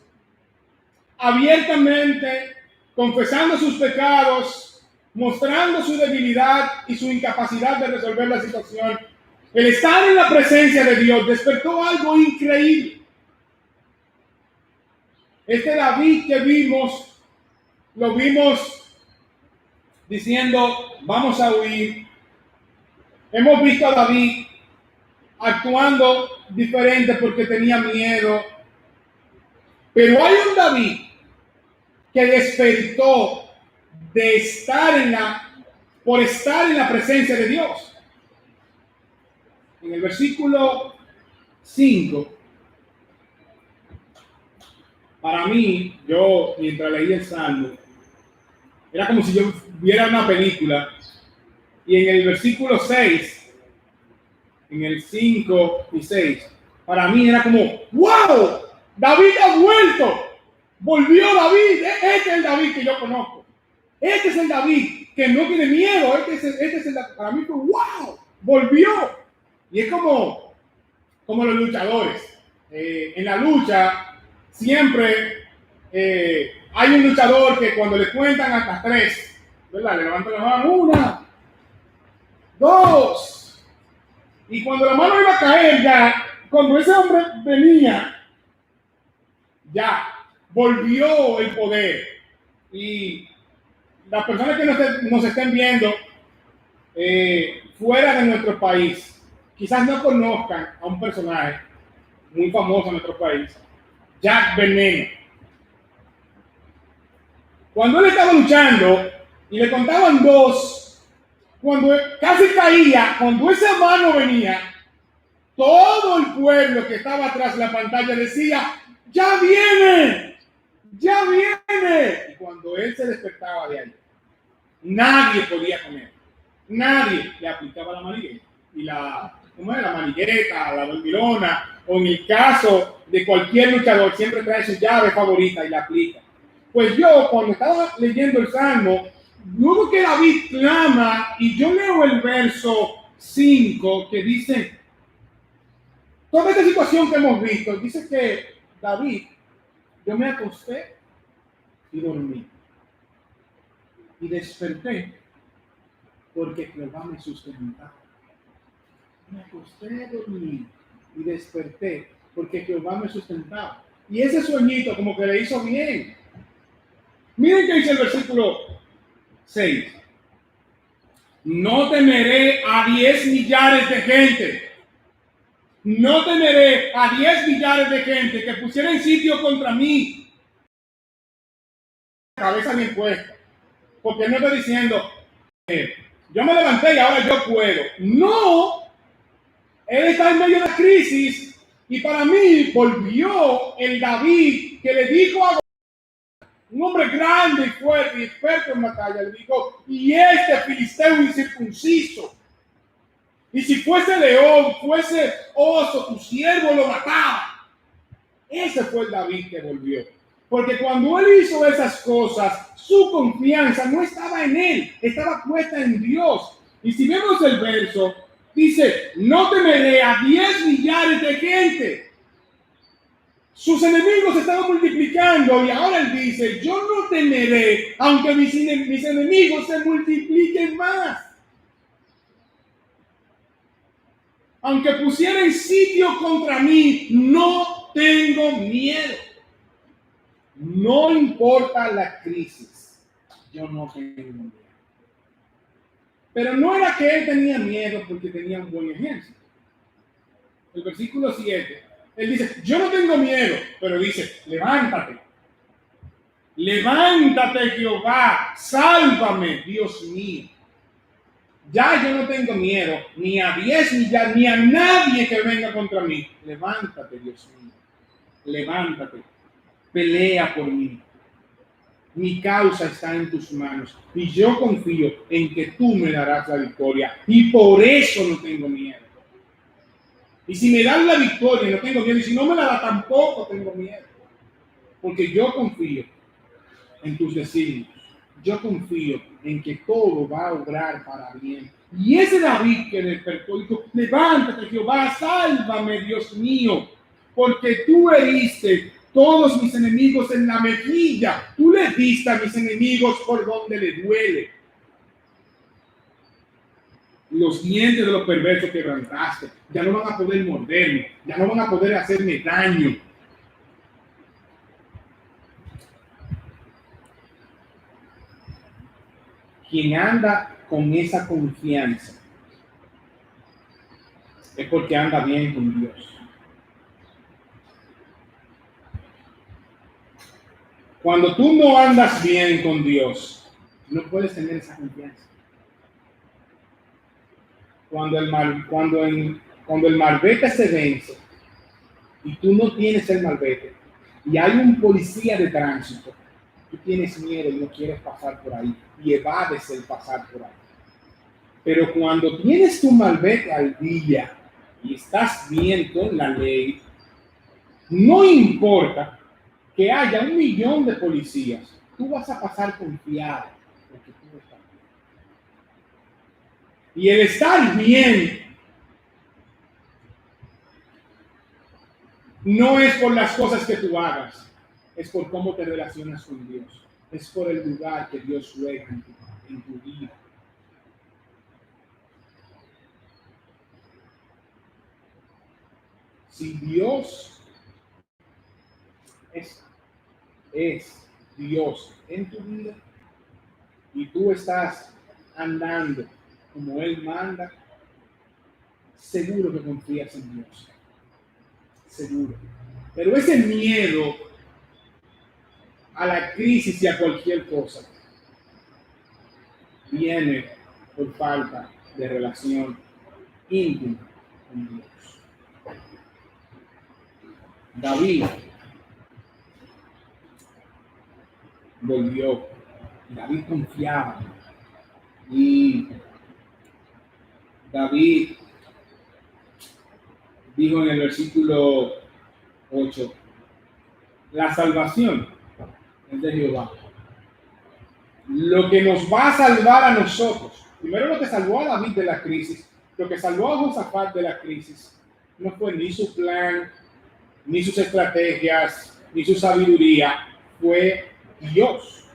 abiertamente, confesando sus pecados, mostrando su debilidad y su incapacidad de resolver la situación. El estar en la presencia de Dios despertó algo increíble. Este David que vimos, lo vimos diciendo, vamos a huir. Hemos visto a David actuando diferente porque tenía miedo. Pero hay un David que despertó de por estar en la presencia de Dios. En el versículo 5, para mí, yo mientras leía el Salmo, era como si yo viera una película, y en el versículo 6, en el 5 y 6, para mí era como, ¡wow! David ha vuelto, volvió David, este es el David que yo conozco, este es el David que no tiene miedo, para mí fue, ¡wow! Volvió. Y es como los luchadores, en la lucha siempre hay un luchador que cuando le cuentan hasta 3, ¿verdad? Le levantan la mano, 1, 2, y cuando la mano iba a caer ya, cuando ese hombre venía, ya volvió el poder. Y las personas que nos estén viendo fuera de nuestro país, quizás no conozcan a un personaje muy famoso en nuestro país, Jack Veneno. Cuando él estaba luchando y le contaban 2, cuando casi caía, cuando esa mano venía, todo el pueblo que estaba atrás de la pantalla decía, ¡ya viene! ¡Ya viene! Y cuando él se despertaba de ahí, nadie podía con él. Nadie le aplicaba la manigueta. Y ¿cómo es? La manigueta, la dormilona, o en el caso de cualquier luchador, siempre trae su llave favorita y la aplica. Pues yo, cuando estaba leyendo el Salmo, luego que David clama, y yo leo el verso 5, que dice, toda esta situación que hemos visto, dice que David, yo me acosté y dormí. Y desperté porque Jehová me sustentaba. Me acosté, dormí y desperté porque Jehová me sustentaba. Y ese sueñito como que le hizo bien. Miren que dice el versículo 6. No temeré a 10 millares de gente. No temeré a 10 millares de gente que pusieran sitio contra mí. Cabeza bien puesta. Porque no estoy diciendo, yo me levanté y ahora yo puedo. No. Él está en medio de la crisis y para mí volvió el David que le dijo a un hombre grande y fuerte y experto en batalla, le dijo, y este filisteo incircunciso, y si fuese león, fuese oso, tu siervo lo mataba. Ese fue el David que volvió. Porque cuando él hizo esas cosas, su confianza no estaba en él, estaba puesta en Dios. Y si vemos el verso, dice, no temeré a 10 millares de gente. Sus enemigos estaban multiplicando y ahora él dice, yo no temeré, aunque mis enemigos se multipliquen más. Aunque pusieran sitio contra mí, no tengo miedo. No importa la crisis, yo no tengo miedo. Pero no era que él tenía miedo porque tenía un buen ejército. El versículo 7, él dice, yo no tengo miedo, pero dice, levántate. Levántate, Jehová, sálvame, Dios mío. Ya yo no tengo miedo, ni a 10 millas, ni a nadie que venga contra mí. Levántate, Dios mío. Levántate. Pelea por mí. Mi causa está en tus manos. Y yo confío en que tú me darás la victoria. Y por eso no tengo miedo. Y si me das la victoria, no tengo miedo. Y si no me la da, tampoco tengo miedo. Porque yo confío en tus designios. Yo confío en que todo va a obrar para bien. Y ese David que despertó dijo: levántate, Jehová, sálvame, Dios mío, porque tú heriste todos mis enemigos en la mejilla. Tú le diste a mis enemigos por donde le duele. Los dientes de los perversos quebrantaste. Ya no van a poder morderme. Ya no van a poder hacerme daño. Quien anda con esa confianza es porque anda bien con Dios. Cuando tú no andas bien con Dios, no puedes tener esa confianza. Cuando el malvete se vence y tú no tienes el malvete y hay un policía de tránsito, tú tienes miedo y no quieres pasar por ahí y evades el pasar por ahí. Pero cuando tienes tu malvete al día y estás bien con la ley, no importa que haya 1 millón de policías, tú vas a pasar confiado porque tú estás bien. Y el estar bien no es por las cosas que tú hagas, es por cómo te relacionas con Dios, es por el lugar que Dios juega en tu vida. Si Dios es Dios en tu vida y tú estás andando como Él manda, seguro que confías en Dios. Seguro. Pero ese miedo a la crisis y a cualquier cosa viene por falta de relación íntima con Dios. David volvió. David confiaba. Y David dijo en el versículo 8, la salvación es de Jehová. Lo que nos va a salvar a nosotros, primero lo que salvó a David de la crisis, lo que salvó a Josafat de la crisis, no fue ni su plan, ni sus estrategias, ni su sabiduría, fue Dios.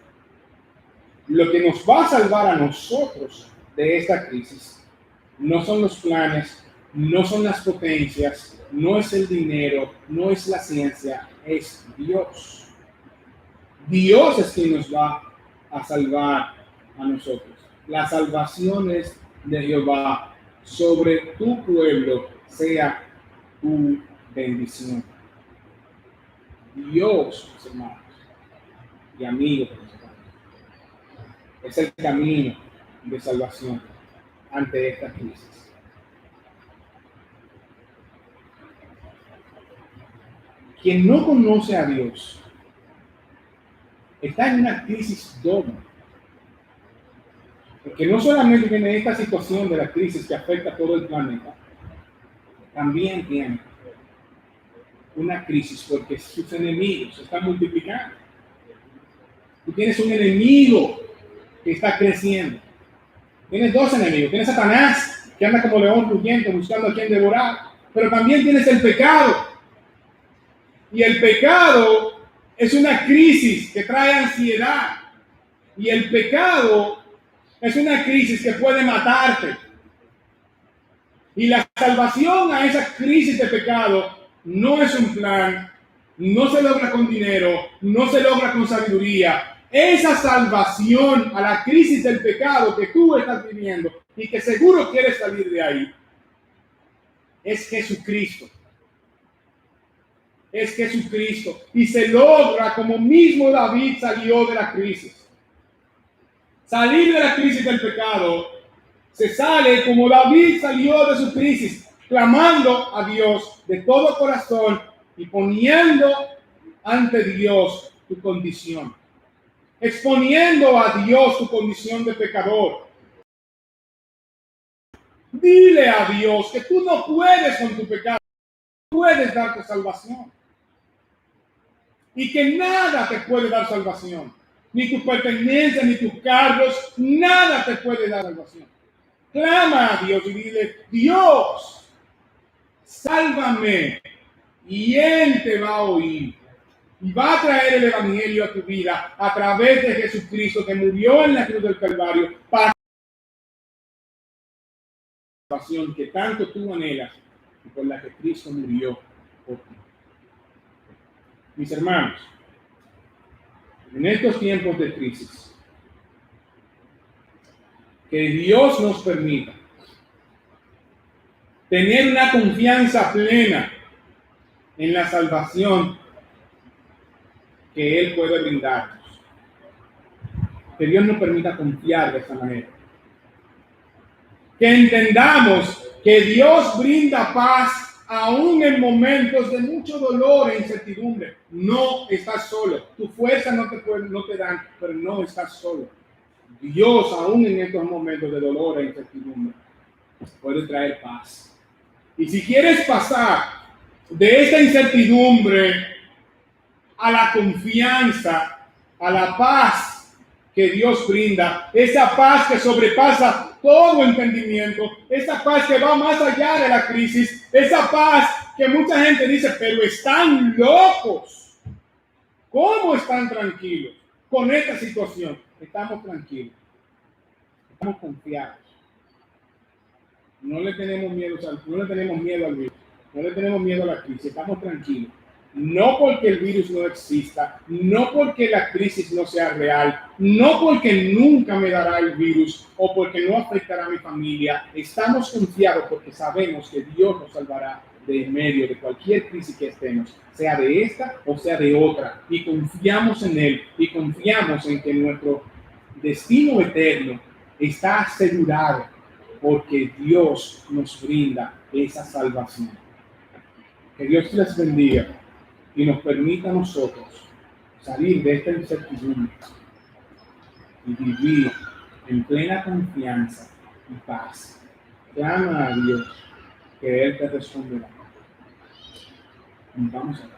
Lo que nos va a salvar a nosotros de esta crisis no son los planes, no son las potencias, no es el dinero, no es la ciencia, es Dios. Dios es quien nos va a salvar a nosotros. La salvación es de Jehová. Sobre tu pueblo sea tu bendición. Dios, mis hermanos y amigos, es el camino de salvación ante esta crisis. Quien no conoce a Dios está en una crisis doble. Porque no solamente tiene esta situación de la crisis que afecta a todo el planeta, también tiene una crisis porque sus enemigos se están multiplicando. Tú tienes un enemigo que está creciendo. Tienes 2 enemigos. Tienes Satanás, que anda como león rugiente buscando a quien devorar. Pero también tienes el pecado. Y el pecado es una crisis que trae ansiedad. Y el pecado es una crisis que puede matarte. Y la salvación a esa crisis de pecado no es un plan, no se logra con dinero, no se logra con sabiduría. Esa salvación a la crisis del pecado que tú estás viviendo y que seguro quieres salir de ahí, es Jesucristo. es Jesucristo y se logra como mismo David salió de la crisis. Salir de la crisis del pecado se sale como David salió de su crisis, clamando a Dios de todo corazón y poniendo ante Dios tu condición, exponiendo a Dios tu condición de pecador. Dile a Dios que tú no puedes con tu pecado, no puedes darte salvación y que nada te puede dar salvación, ni tu pertenencia, ni tus cargos, nada te puede dar salvación. Clama a Dios y dile: Dios, sálvame, y Él te va a oír y va a traer el evangelio a tu vida a través de Jesucristo, que murió en la cruz del Calvario para la salvación que tanto tú anhelas y por la que Cristo murió por ti. Mis hermanos, en estos tiempos de crisis, que Dios nos permita tener una confianza plena en la salvación que Él puede brindarnos. Que Dios nos permita confiar de esta manera. Que entendamos que Dios brinda paz aún en momentos de mucho dolor e incertidumbre. No estás solo. Tu fuerza no te dan, pero no estás solo. Dios, aún en estos momentos de dolor e incertidumbre, puede traer paz. Y si quieres pasar de esta incertidumbre a la confianza, a la paz que Dios brinda, esa paz que sobrepasa todo entendimiento, esa paz que va más allá de la crisis, esa paz que mucha gente dice: pero están locos. ¿Cómo están tranquilos con esta situación? Estamos tranquilos, estamos confiados. No le tenemos miedo al virus, no le tenemos miedo a la crisis, estamos tranquilos. No porque el virus no exista, no porque la crisis no sea real, no porque nunca me dará el virus o porque no afectará a mi familia. Estamos confiados porque sabemos que Dios nos salvará de en medio de cualquier crisis que estemos, sea de esta o sea de otra. Y confiamos en Él y confiamos en que nuestro destino eterno está asegurado porque Dios nos brinda esa salvación. Que Dios les bendiga y nos permita a nosotros salir de esta incertidumbre y vivir en plena confianza y paz. Clama a Dios, que Él te responderá. Vamos a ver.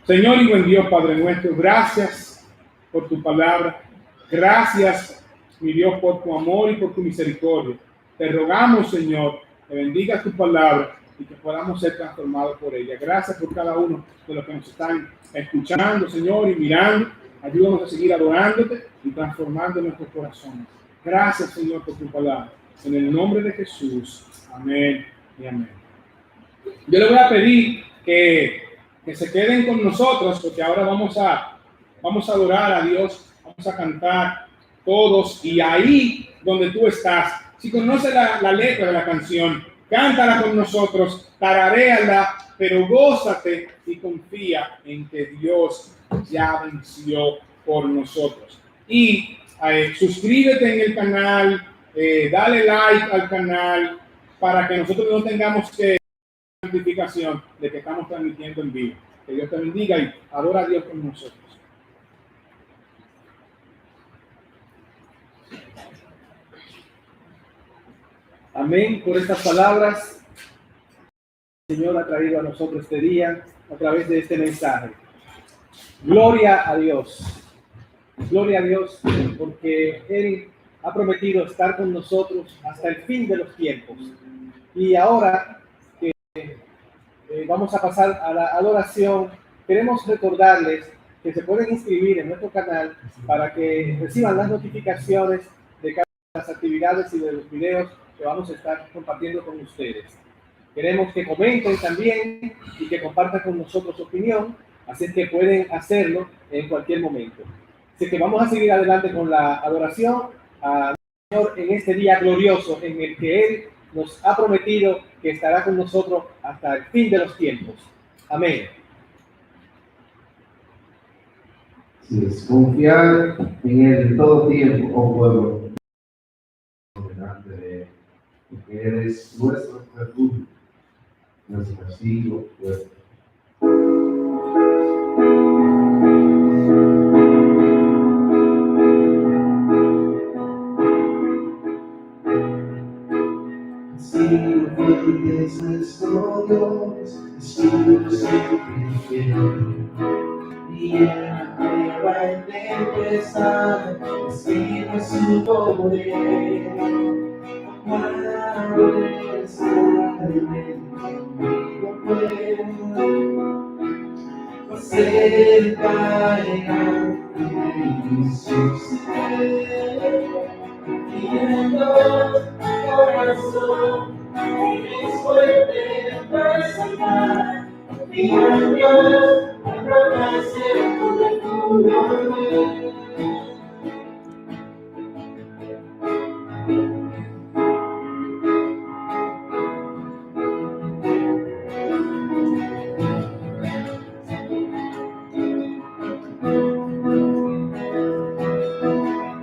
Señor y buen Dios, Padre nuestro, gracias por tu palabra. Gracias, mi Dios, por tu amor y por tu misericordia. Te rogamos, Señor, que bendiga tu palabra y que podamos ser transformados por ella. Gracias por cada uno de los que nos están escuchando, Señor, y mirando. Ayúdanos a seguir adorándote y transformando nuestros corazones. Gracias, Señor, por tu palabra. En el nombre de Jesús. Amén y amén. Yo le voy a pedir que se queden con nosotros, porque ahora vamos a adorar a Dios, vamos a cantar todos, y ahí donde tú estás, si conoces la letra de la canción, cántala con nosotros, tararéala, pero gózate y confía en que Dios ya venció por nosotros. Y suscríbete en el canal, dale like al canal, para que nosotros no tengamos que notificación de que estamos transmitiendo en vivo. Que Dios te bendiga y adora a Dios con nosotros. Amén. Por estas palabras, el Señor ha traído a nosotros este día a través de este mensaje. Gloria a Dios. Gloria a Dios, porque Él ha prometido estar con nosotros hasta el fin de los tiempos. Y ahora que vamos a pasar a la adoración, queremos recordarles que se pueden inscribir en nuestro canal para que reciban las notificaciones de cada una de las actividades y de los videos que vamos a estar compartiendo con ustedes. Queremos que comenten también y que compartan con nosotros su opinión, así que pueden hacerlo en cualquier momento. Así que vamos a seguir adelante con la adoración al Señor en este día glorioso en el que Él nos ha prometido que estará con nosotros hasta el fin de los tiempos. Amén. Sí, es confiar en Él en todo tiempo, oh pueblo, delante de Él, porque Él es nuestro refugio, nuestro castillo fuerte. Castillo fuerte es nuestro Dios, escudo siempre fiel. Y en la prueba y tempestad, escribe su poder. Cuando está en el conmigo puedo, se caerá en Jesús. Y en Dios, corazón, eres fuerte para salvar. Y en Dios, roca ser tu refugio.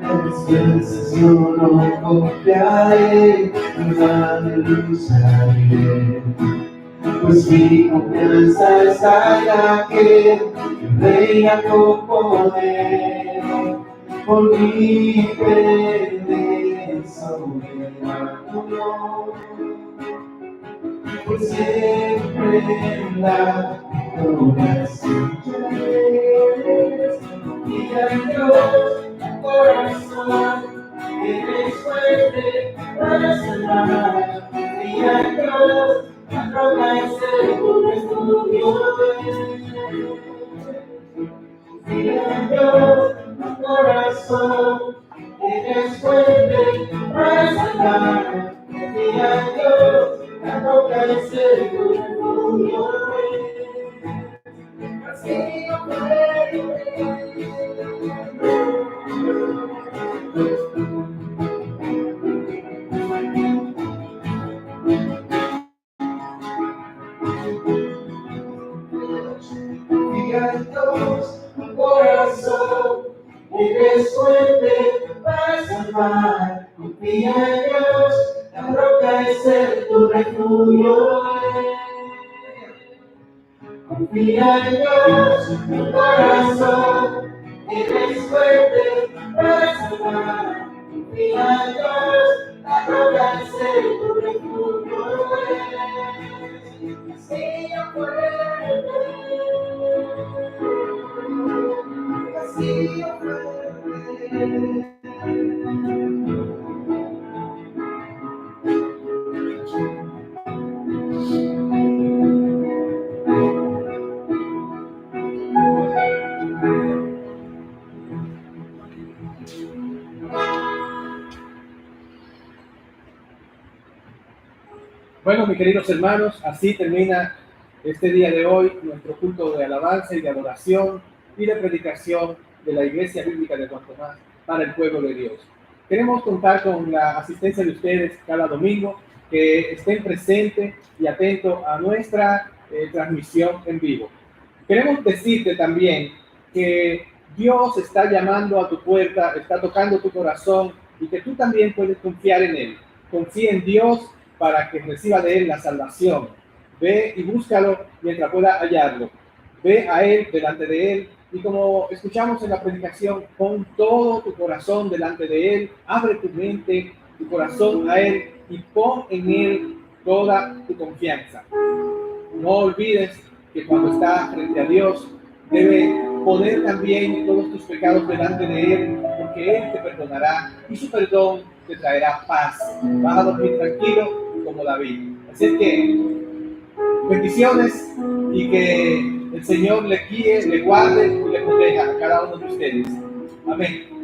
Las veces yo no confiaré, nada de luz haré. Pues mi confianza está en aquel que reina con poder. Por mi perder soberano Dios, por siempre en la victoria escucharé. Y a Dios, corazón, eres fuerte para salvar. Y a Dios, la roca es el refugio. Y a Dios, corazón, eres fuerte para salvar. Y a Dios, la roca es el refugio. Así yo y a Dios, tu corazón, eres fuerte para salvar. Confía en Dios, la roca es el tu refugio. Confía en Dios, tu corazón, eres fuerte para salvar. Confía en Dios, la roca es el tu refugio. Así yo fuerte, así yo fuerte. Bueno, mis queridos hermanos, así termina este día de hoy nuestro culto de alabanza y de adoración y de predicación de la Iglesia Bíblica de Juan Tomás para el pueblo de Dios. Queremos contar con la asistencia de ustedes cada domingo, que estén presentes y atentos a nuestra transmisión en vivo. Queremos decirte también que Dios está llamando a tu puerta, está tocando tu corazón y que tú también puedes confiar en Él. Confía en Dios para que reciba de Él la salvación. Ve y búscalo mientras pueda hallarlo. Ve a Él, delante de Él, y como escuchamos en la predicación, pon todo tu corazón delante de Él, abre tu mente, tu corazón a Él y pon en Él toda tu confianza. No olvides que cuando estás frente a Dios, debe poner también todos tus pecados delante de Él, porque Él te perdonará y su perdón te traerá paz. Vas a dormir tranquilo como David. Así que bendiciones y que el Señor le guíe, le guarde y le proteja a cada uno de ustedes. Amén.